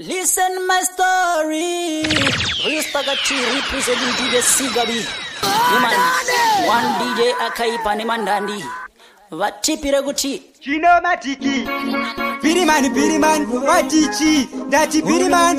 Listen my story. Ristagati representing DJ Sigabi. One DJ akaipa ni mandandi. Vatipira guti. Chino matiki. Piriman, watichi. Dati piriman.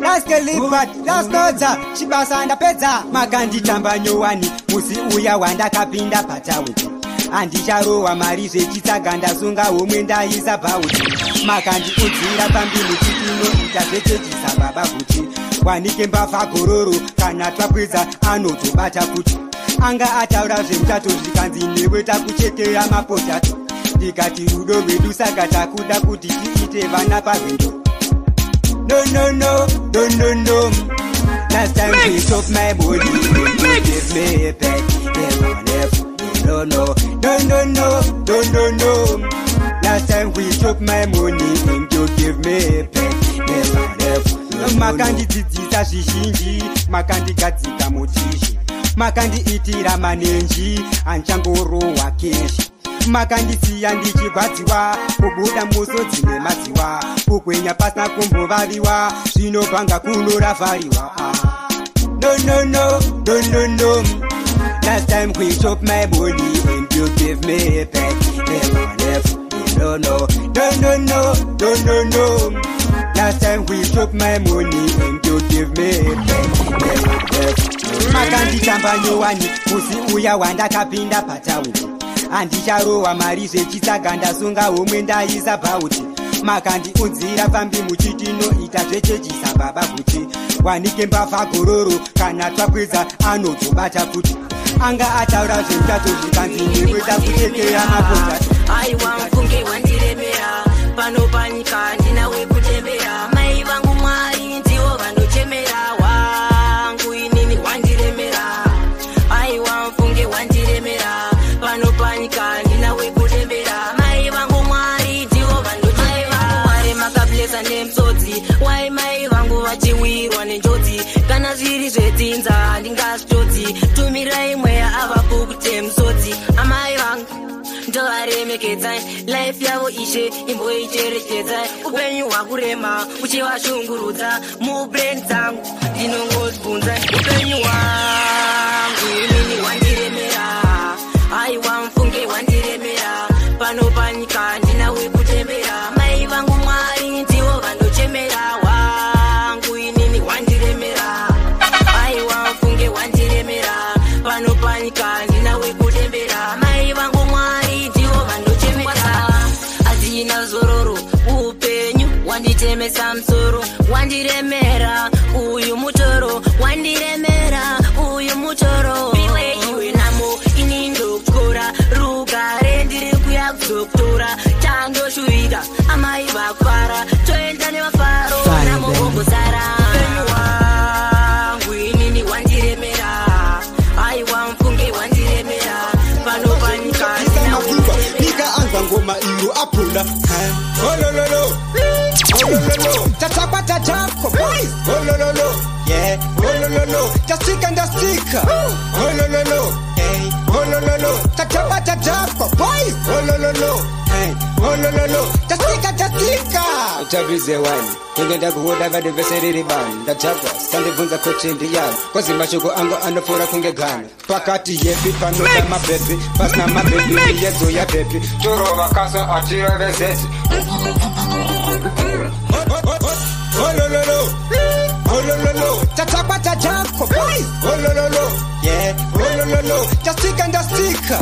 Rascal lipat, rastoza. Chibasanda peza. Makandi tamba nyowani. Musi uya wanda kapinda patawuti. Andisharowa marize chitsaganda sunga umwenda isa bauti. Makandi udzira pambili chitino itazvechechisa baba kuti wanike mbafa gororo kana twakwidza anotobata kuti anga ataura zvemuchato zvikanzi newe takuchekera mapotato ndikati rudo rwedu saka takuda kuti tiite vana pavhendo. No. Last time we took my body you give me a pet. No. Last time we took my money and you give me a pet. Never. Makandi titita zhishinji, makandi gadzika mutishi, makandi itira manenji, anchangoro wakeshi. Makandi siya ndichigwadziwa, kubuda musodzi nemadziwa, kukwenya pasina kumbovaviwa, zvinobvanga kunoravhariwa. No. Last time we took my money and you give me a pet. Never. No. Last time we took my money and you give me a pet. Makandi tamba nyowani, musi uya wanda kapinda patawuti. Andisharowa marize chitsaganda sunga umwenda isa bauti. Makandi unzira pambi muchitino itazvechechisa baba kuti wanike mbafa gororo kana twakwidza anotobata kuti anga ataura zvemuchato zvikanzi newe takuchekera mapota. Aiwa mfunge wandiremera pano panyika ndinawe kutembera mai vangu mwari ndivo vandochemera wangu inini wandiremera. Aiwa mfunge wandiremera pano panyika ndinawe kutembera mai vangu mwari ndivo vandochemera. Mwari makablesa nemsodzi wai mai vangu vachiwirwa nenjodzi kana zviri zvedzinza handingazvitodzi tumirai mweya avapo kuti musodzi amai vangu ndovaremekedzai life yavo ishe imboicherechedzai upenyu hwakurema uchivashungurudza mubrain dzangu ndinongozvunzai upenyu hwangu inini hwandiremera. Aiwa mfunge hwandiremera pano panyika ndinawe kutembera mai vangu mwari ndivo vandochemera wangu inini hwandiremera. Aiwa mfunge hwandiremera pano panyika ndinawe kutembera mai vangu mwari ndivo vandochemera. Hazina zororo upenyu wanditemesa musoro wandiremera uyu mutoro wandiremera uyu mutoro iwe namo ini ndokutora rugare ndiri kuya kuzokutora tandoshuwika amai vakufara toenda nemafaro namogogozara upenyu hwangu inini wandiremera. Aiwa mfunge wandiremera pano panyika nika anza ngoma iyo apula olololo tatapata jako boys olololo yeah olololo tasika ndasika olololo hey olololo tatapata jako boys olololo hey olololo tasika tabize wani ngenda kuhoda vade veseriri bani ndachapa sandibvunza kochendi yani kozi mashoko ango anofora kunge gani pakati yepi panoda mabebi pasina mabebi yedzo ya bebi torova kaso atirevezeti olololo tatapata jako boys olololo yeah olololo tasika ndasika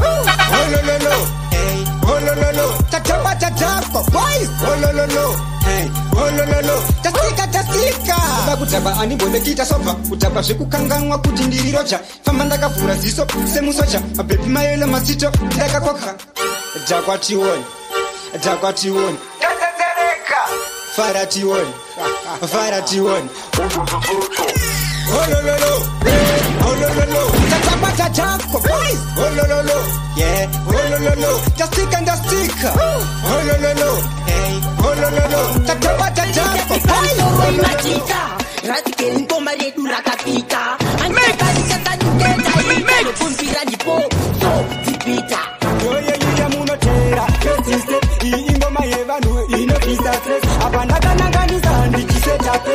olololo hey olololo tatapata jako boys olololo hey olololo tasika bakutaba anibonekita sofa kutaba zvekukanganwa kuti ndiri rocha famba ndakavhura ziso semusocha mabebi mayelo masito ndakakoka dhakwationi farationi olololo tatapata jako boys olololo yeah olololo tasika ndasika olololo hey olololo tatapata jako boys ratike ngoma redu rakapita andikaichatanuketa inokumbira ndipo zipita yoyeyiya munotera kesiste iyi ingoma yevanhu inobvisa stress apa ndakananganisa ndichisetake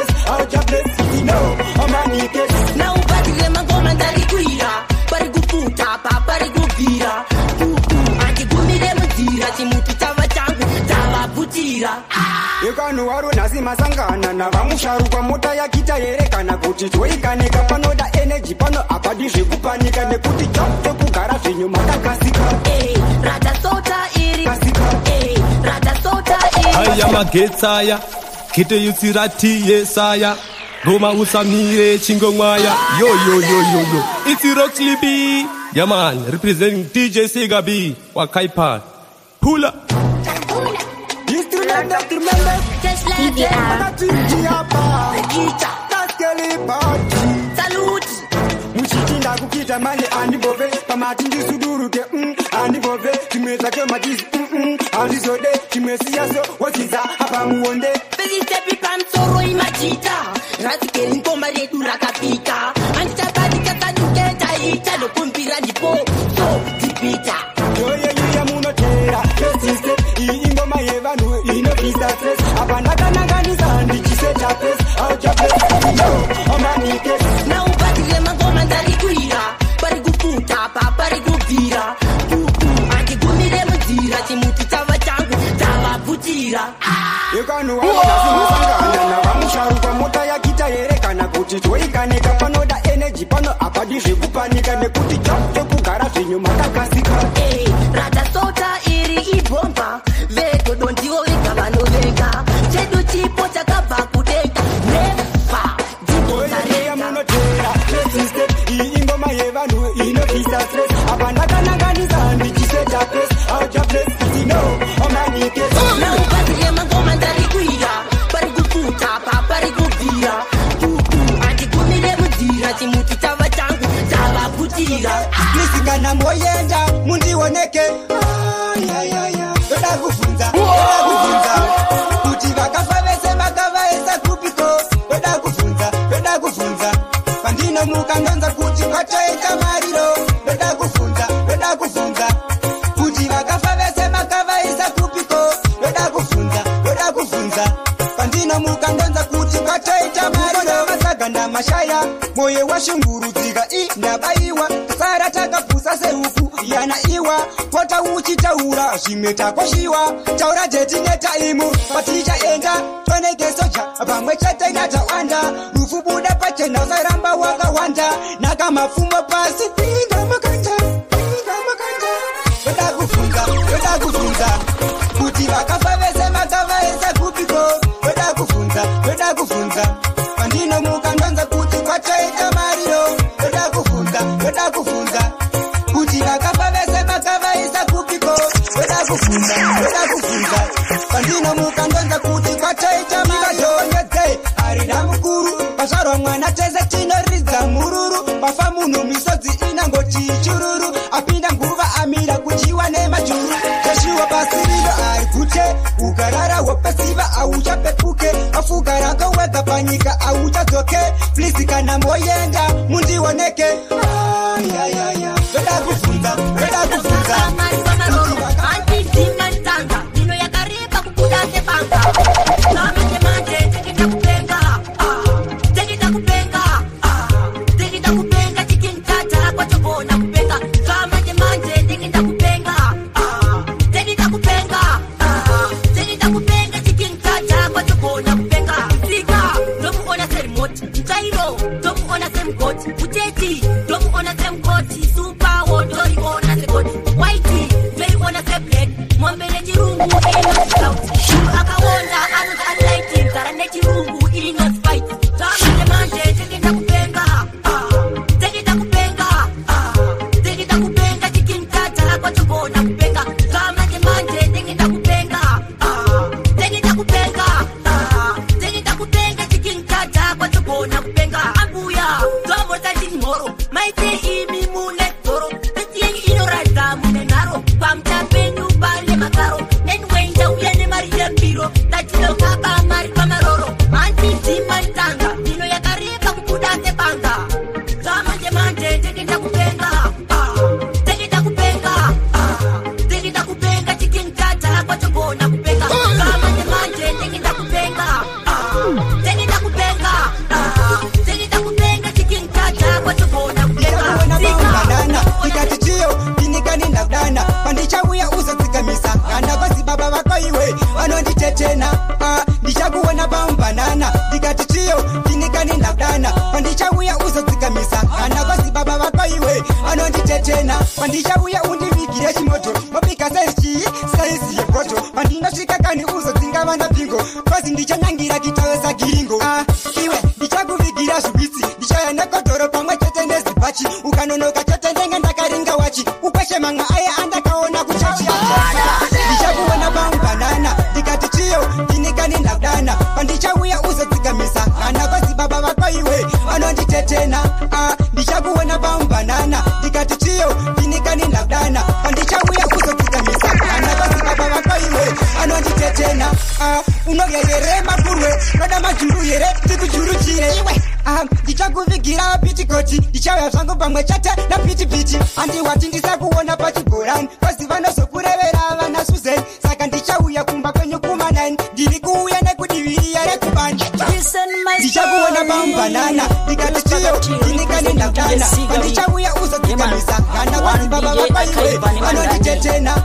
Ekanu waru nasi masangana na vamusharu kwa mota ya kita yerekana kuti toikanika panoda energy pano apadi zvekupanika nekuti chauto kugara zvinyu makakasika rata sota iri rata sota iri aya magetsaya kete yutsirati yesaya Goma usamire chingomwaya yo it's Rock Slippy yeah man representing DJ Sigabi Wakaipa pull up just like that salute muchitinda kukita mane andibove pamati ndisuduruke andibove timezake matizi andizode timesiyaso wotiza apa muonde Felicepi pansoro imachita Rasikeli ngoma redu rakapika Antitabadika kanuketa ita Dokumpira ndipo So tipita Yoye munotera Fesiste Iyi ngoma yevanu Inofisa stress Apanakananganiza Ndichiseta pes Auja pes Yo Omanike Na ubadile mangoma ndarikuira Parikufuta pa parikuvira Antigumire mzira Chimuti chava changu Chava putira Ekanu wamasangana na vamusharu kwa mota ya kita yerekana kuti toikanika panoda energy pano apadi zvekupanika nekuti chauto kugara zvinyu makakasika rata sota iri ibomba vegodo ndivo vega vanovega chedu chipo chakabva kudenga nefa Oya munotera Fesiste Iyi ngoma yevanu Inofisa stress Apanakananganiza Ndichiseta pes Auja pes Zino Omanike na ubadile mangoma ndarikuira parikufuta pa parikuvira antigumire muzira chimuti chava changu chava putira Nisikana moyenda Mundioneke Yoda kufunza Kuti vakafa vese vakavaesa kupiko Yoda kufunza Pandino mukandonza kuti kwatoita mariro Yoda kufunza Kuti vakafa vese vakavaesa kupiko Yoda kufunza Pandino mukandonza kuti kwatoita mariro Masaganda mashaya Moye washungurudzika ndabaiwa Sara takapusa seuku yana iwa Pota uchitaura zvimeta kwashiwa Taura jetineta imu Paticha enda Toneke soja Pamwe chete ngataanda Rufu buda pachena Usaramba wakawanda Naka mafumo pasi Pinga makanja Yoda kufunza Kuti vakafa vese makavaesa kupiko Yoda kufunza Pandino mukandonza kuti kwatoita mariro Yoda kufunza Kuti vakafa vese makavaisa kupiko Yoda kufunza Pandino mukandonza kuti kwatoita mariro Ndikajongedze arida mukuru Pasvarwa mwana tese tinoridza mururu Pafa munhu misodzi inangoti chururu Apinda nguva amira kuchiwa nemajuru Teshiwa pasiriro ari kute Ugarara wapesiva auchapepuke Afuga rako wega panyika auchadzoke Please kana moyenda mundioneke Yoda kufunza antidimantanga ino yakareba kubuda sepanga amanje tekita kupenga chikintata kwachobona kupenga manje tekita kupenga chikintata kwachobona kupenga sika ndomuona serimoti mtairo ndomuona semgoti uteti ndomuona semgoti super wodoriona segoti white veiona seblack mombele chirungu inozauti akawonda anozalighting gara nechirungu inospite manje tekita kupenga chikintata kwachobona kupenga manje tekita kupenga chikintata kwachobona kupenga ambuya ndomota chimhoro maite imi mune toro tetiyengi inoradza mune nharo pamutapenyu pale makaro enwenda uye nemari yembiro tatinokaba mari pamaroro antidimantanga ino yakareba kubuda sepanga manje tekita kupenga chikintata kwachobona kupenga manje tekita kupenga chikintata kwachobona Banana, tikati chio, tinikani ndakudana Pandichauya uzotsikamisa Kana kosi baba vako iwe, vanonditetena Ndichaku iwe anonditetena pandichauya undivigire chimoto mopika saizi yepoto pandinosvika kani uzodzinga pingo kozi ndichanyangira kitowesa giringo iwe ndichakuvigira zvivitsi ndichaya nekodhoro pamwe chete nezipachi ukanonoka chete ndenge ndakaringa wachi ukweshe mamwe aye andakaona kuchachi ndichakuona pamubanana ndikati chiyo ndinikani ndakudana pandichauya uzodzigamisa kana kozi baba vako iwe anonditetena ndichakuona pamubanana ndikati chiyo ndinikani ndakudana pandichauya uzodzigamisa kana kozi baba vako iwe anonditetena unogerere mapurwe noda majuru yere tikujuruchire iwe ndichakuvigira pichikoti ndichauya zvangu pamwe chete napitipiti handiwati ndisakuona pachibhorani kozi vanozokurevera vana Susan saka ndichauya kumba kwenyu kuma9 ndiri kuuya nekudivirira rekubani ndichakuona pamubanana ndikati chiyo ndinikane ndakudana pandichauya uzodzigamisa kana kozi baba vako iwe vanonditetena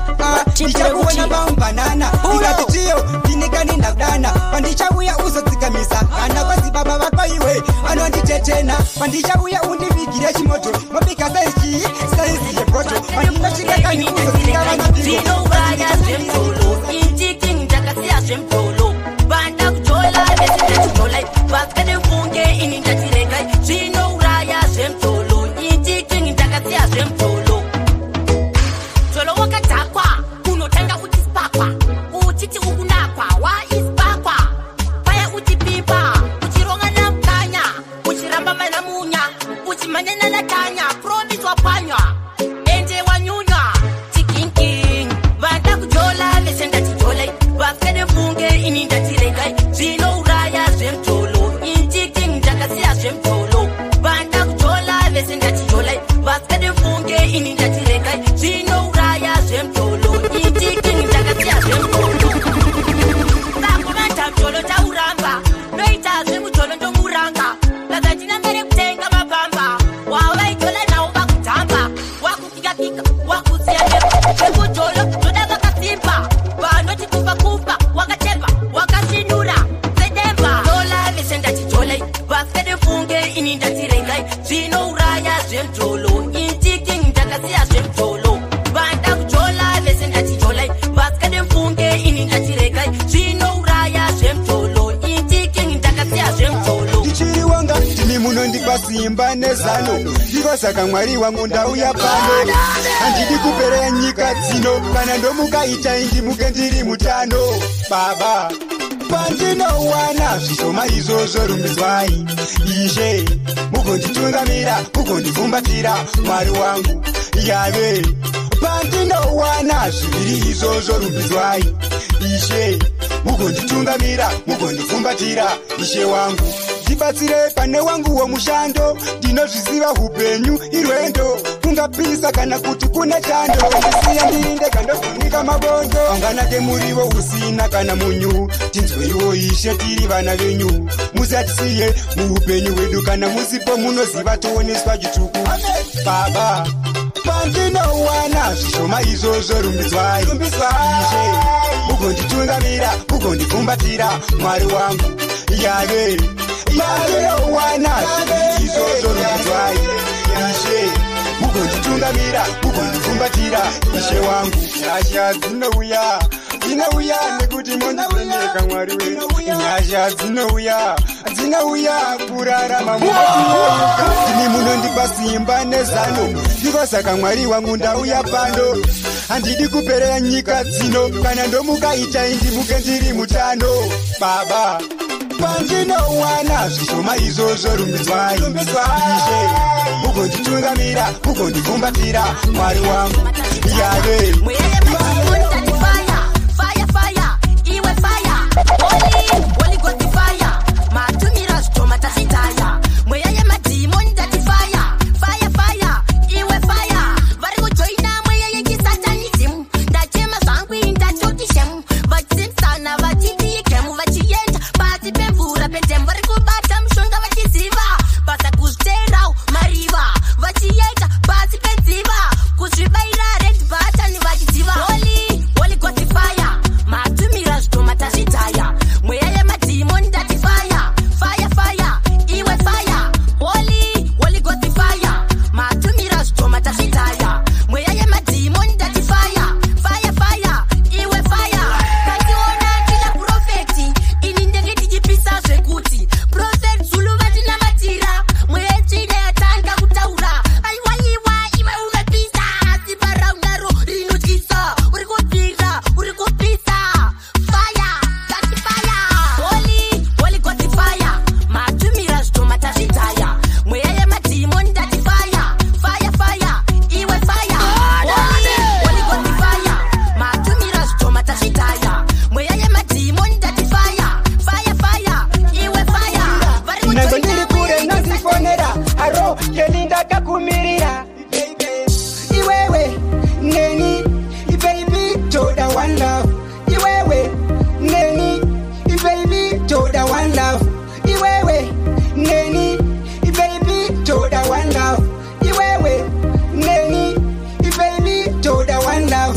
ndichakuona pamubanana ndikati chiyo ndinikane ndakudana pandichauya uzodzigamisa kana kozi baba vako iwe vanonditetena pandichauya undivigire chimoto mopika saizi yepoto pandinosvika kani uzodziga vanapingo simba nezano ndiko saka mwari wangu ndauya pano handidi kuperera nyika dzino kana ndomukaita indimuke ndiri mutano baba pandinowana zvishoma izvozvo rumbidzwai ishe mugonditungamira mugondifumbatira mwari wangu yave pandinowana zviviri izvozvo rumbidzwai ishe mugonditungamira mugondifumbatira ishe wangu ndibatsire pane wangu womushando ndinozviziva upenyu irwendo kungapisa kana kuti kune chando ndisiye ndinde kandofunika mabondo anganake murivo usina kana munyu tinzweiwo ishe tiri vana venyu musatisiye muupenyu hwedu kana musipo munoziva tooneswa chitsvuku baba pandinowana zvishoma izvozvo rumbidzwai ishe mugonditungamira mugondifumbatira mwari wangu yave wana izvozvo rumbidzwai ishe mugonditungamira mugondifumbatira ishe wangu nyasha dzinouya nekuti mondipendeka mwari wedu nyasha dzinouya kurarama ini munondipa simba nezano ndiko saka mwari wangu ndauya pano handidi kuperera nyika dzino kana ndomukaita indimuke ndiri mutano baba pandinowana zvishoma izvozvo rumbidzwai ishe mugonditungamira mugondifumbatira mwari wangu yave Vachiita pasi penziva kuzvibaira red button vachidziva toda one love. Iwewe, neni, baby, toda one love. Iwewe, neni, baby, toda one love.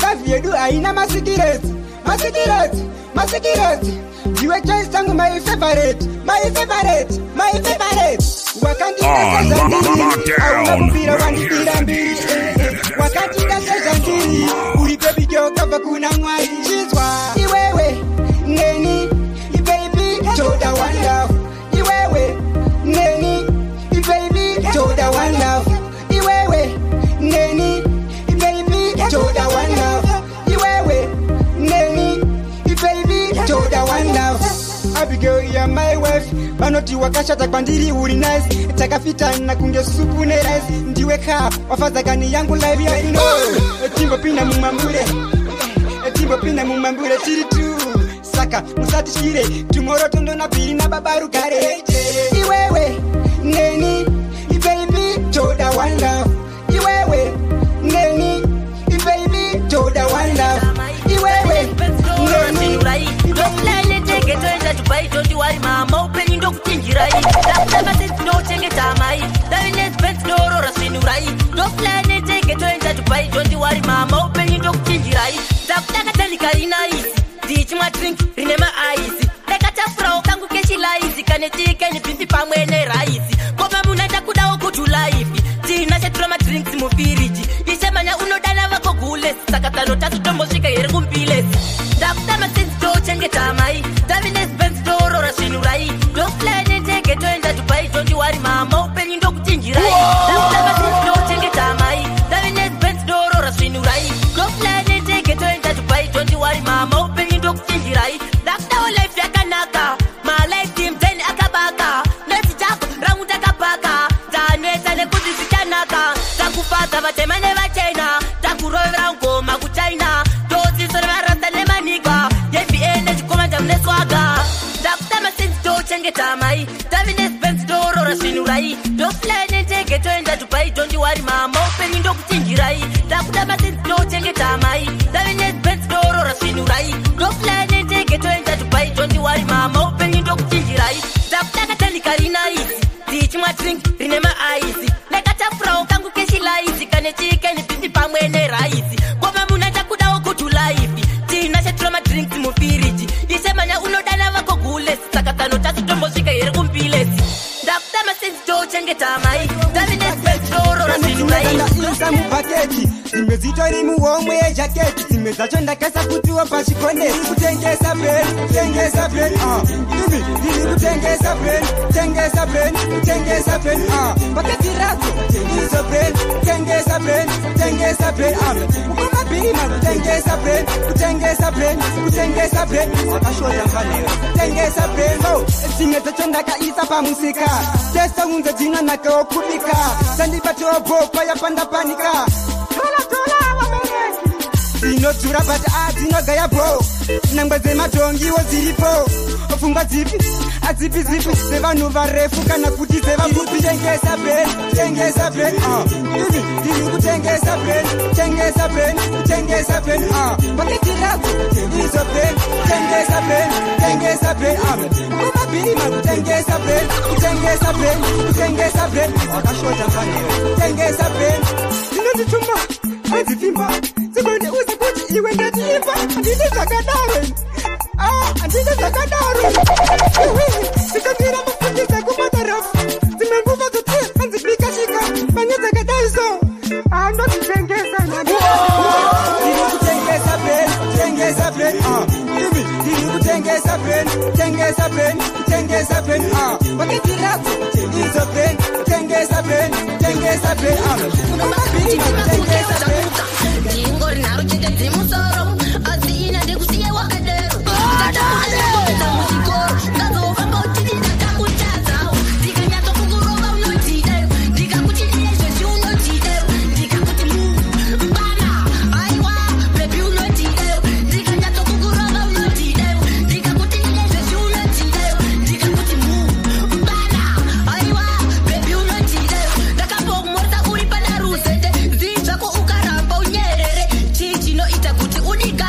Love yedu aina masikireti, masikireti, masikireti. You are just my favorite, my favorite, my favorite. Wakati wakati ulipepi kioka kuna mwai chizwa. Iwewe, neni, baby, toda one love. Iwewe, neni, baby, toda one love. Iwewe, neni, baby, toda one love. Iwewe, neni, baby, toda one love. Abigail, you're my wife. Banoti wakasha takwandiri uri nice. Takafita na kunge supu ne rice. Ndiwe ka, wafaza gani yangu live ya ino. Timbo pina mumambure. Timbo pina mumambure chiri tu. Saka, musati shire. Tomorrow tondo na pili na babaru kare. Iwewe, neni, baby, toda one love. Iwewe, neni, baby, toda one love. Iwewe, neni, Get to buy, don't worry, mama. Open into Tingirai. That's the no take it, Tamai. Then let's bet no or a sinurai. Don't plan it, take it to buy, don't worry, mama. Open into Tingirai. That's like a telicarina is. Teach my drink, remember eyes. Like a tap pro, can get she lies. You can take any pimpy palm when they rise. Papa Munata could all go to life. Tina said, Troma drinks Mufiriji. He said, Mana uno danava cogules. Sakatano Tatumbo Shika Ergumpiles. Dr. Masin Stoch and get Tamai. Davines Benz door or a sinurai. Don't plan it, take it to buy, don't you worry, mama. Open in Dok Tingirai. Dr. Masin Stoch and get Tamai. Davines Benz door or a sinurai. Don't plan it, take it to buy, don't you worry, mama. Open in Dok Tingirai. That's our life, Yakanaka. My life team, then Akabaka. Let's jump, Ramutakapaka. Danet and a good Sikanaka. Takupata, but a man never China. Takuro Rango, Makuchina. Those is a Tamai, Davines Benz door or a sinurai. Don't plan and take it to buy, don't you worry, mama. Open in Dok Tingirai. Dakudamas no take it Tamai. Davines Benz door or a sinurai. Don't plan and take it to buy, don't you worry, mama. Open in Dok Tingirai. Dakatali Karina is. Teach my drink, remember eyes. Like a tap from Kangu Keshi lies. Can a chicken, pity palm when they rise. Papa Munata could all go to life. Tina said, Troma drinks Mufiriji. He said, Mana uno danava cogules. Sakatano Tatumosika Ergumpiles. Dr. Masin Stoch and get Tamai. Davines Petro or a sinurai. Zimezito elimu uomwe jaketi. Zimezachonda kesa kutuwa pashikone. Kutengesa brain, kutengesa brain. Ili kutengesa brain, kutengesa brain, kutengesa brain. Paketi rako, izo brain, kutengesa brain, kutengesa brain. Ukoma bilima, kutengesa brain, kutengesa brain, kutengesa brain. Wakashota mfane, kutengesa brain. Zimezachonda kaisa pa musika. Testa unze jina na kao kubika. Sandi batu obo, ya panda panika. Zino tura but zino gaya bro. Namba zema tongi wa zilipo. Ofunga zipi, azipi zipi. Seva nuva refu kana kuti seva bupi. Tengesa brain, tengesa brain. Dili kutengesa brain, tengesa brain, tengesa brain. Paketi rako, izo brain, tengesa brain, tengesa brain. Kuma bilima, tengesa brain, tengesa brain, tengesa brain. Wakashota mfane, tengesa brain. Zino zitumba, azivimba. Zibone uzi kuti iwe ndatiipa. Andine zakadare. Andine zakadare. Zikambira mafundisa kumatarafu. Zimenguva tuti, anzipika shika. Manye zakadaizo. Ndotitengesa nani. Dili kutengesa brain, tengesa brain. Dili kutengesa brain, tengesa brain, tengesa brain. Paketi rako, izo brain, tengesa brain, tengesa brain. Kumabili tengesa brain. Ingori naro chete zimusoro. Azina de kusiye wakadero. Kita musikoro. Kazo vamba utiti na kuchaza. Dika nyato kukuroba unotidero. Dika kutili yesu unotidero. Dika kutimu mbana. Aiwa baby unotidero. Dika nyato kukuroba unotidero. Dika kutili yesu unotidero. Dika kutimu mbana. Aiwa baby unotidero. Daka pok morta uri pana rusete. Zicha ko ukaramba unyerere. Chichi no ita kuti unika.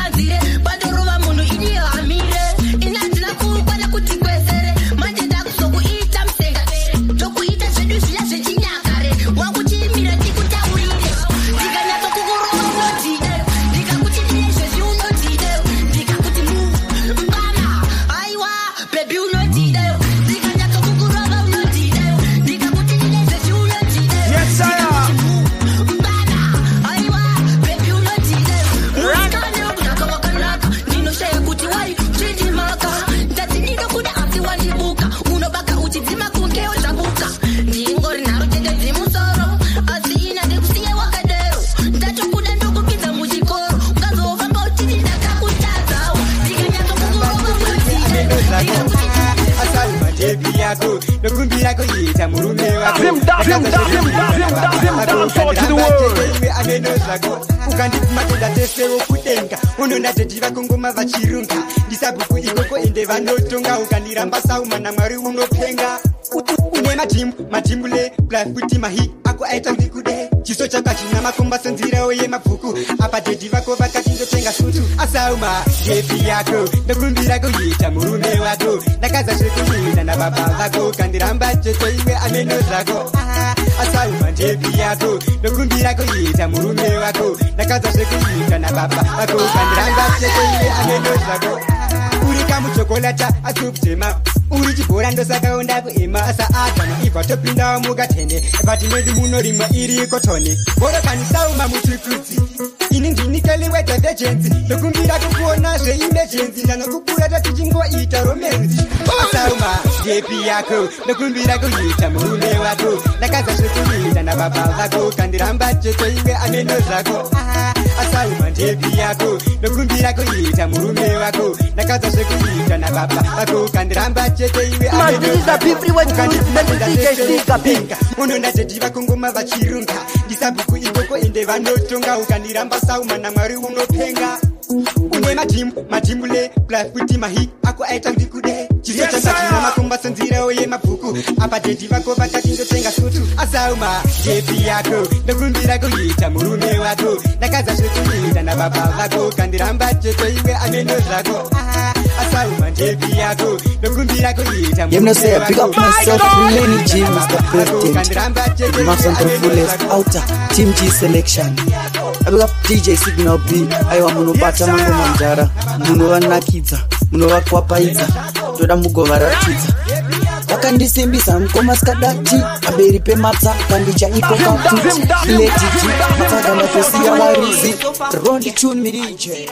Ndokumbira kuita murume wako ukandikumatenda tese wokudenga unondatetiva kungoma vachirunga ndisabuku ikoko ende vanotonga ukandiramba saumana mwari unopenga une matimbule blafuti mahi ako aita ndikude chiso chaka china makomba senzirawo yemabhuku apa dedi vako vakati ndotenga sutu asauma jepi yako ndokumbira kuita murume wako ndakaza zvekuita nababa vako kandiramba cheto iwe ameno zvako asauma jepi yako ndokumbira kuita murume wako ndakaza zvekuita nababa vako kandiramba cheto iwe ameno zvako uri kamuchokolata asukutema uri chibhora ndosakaonda kuema asa adama ibva topindawo mukatende vati medu munorimwa iri kotoni vorokanisauma mutsvikudzi ini ndinikeliwedha vejenzi ndokumbira kukuona zveimejenzi ndanokupurata tichingoita romenzi asauma jepi yako ndokumbira kuita murume wako ndakaza zvekuita nababa vako kandiramba cheto iwe ameno zvako asauma jepi yako ndokumbira kuita murume wako ndakaza zvekuita nababa vako kandiramba cheto iwe unondatetiva kungoma vachirunga ndisabuku ikoko ende vanotonga ukandiramba sauma namwari unopenga une matimbule blafuti mahi ako aita ndikude chiso chakachina makomba senzirawo yemabhuku apa dedi vako vakati ndotenga sutu asauma jepi yako ndokumbira kuita murume wako ndakaza zvekuita nababa vako kandiramba cheto iwe ameno zvako asauma jepi yako ndokumbira kuita murume wako pick up myself Lenny G Mr. President Max on the fullest outer Team G selection I pick up DJ Signal B aiwa munobata mangoma mjara munovanakidza munovakwapayidza toda mugovaratidza vakandisimbisa mukoma sikadati pamberi pematsa kandicha iko katuti letiti matsaganda tosiya warizi rondi tune mirije